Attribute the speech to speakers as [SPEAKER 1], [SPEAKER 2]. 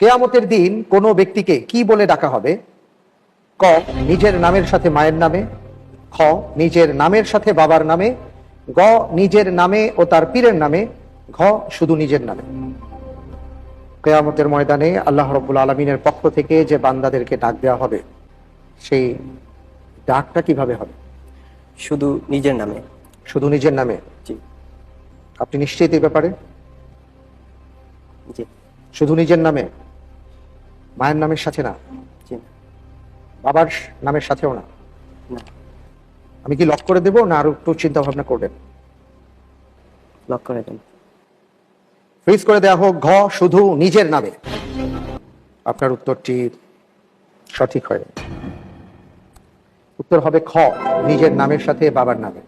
[SPEAKER 1] কিয়ামতের দিন কোনো ব্যক্তিকে কি বলে ডাকা হবে? ক, নিজের নামের সাথে মায়ের নামে। খ, নিজের নামের সাথে বাবার নামে। গ, নিজের নামে ও তার পীরের নামে। ঘ, শুধু নিজের নামে। কিয়ামতের ময়দানে আল্লাহ রাব্বুল আলামিনের পক্ষ থেকে যে বান্দাদেরকে ডাক দেওয়া হবে, সেই ডাকটা কিভাবে হবে?
[SPEAKER 2] শুধু নিজের নামে।
[SPEAKER 1] শুধু নিজের নামে?
[SPEAKER 2] জি।
[SPEAKER 1] আপনি নিশ্চিত এই ব্যাপারে?
[SPEAKER 2] জি।
[SPEAKER 1] শুধু নিজের নামে, মায়ের নামের সাথে না,
[SPEAKER 2] জি।
[SPEAKER 1] বাবার নামের সাথেও না?
[SPEAKER 2] না।
[SPEAKER 1] আমি কি লক করে দেবো না আরো একটু চিন্তা ভাবনা করবেন?
[SPEAKER 2] লক করে দেন।
[SPEAKER 1] ফ্রিজ করে দেওয়া হোক ঘ, শুধু নিজের নামে। আপনার উত্তরটি সঠিক হয়। উত্তর হবে খ, নিজের নামের সাথে বাবার নামে।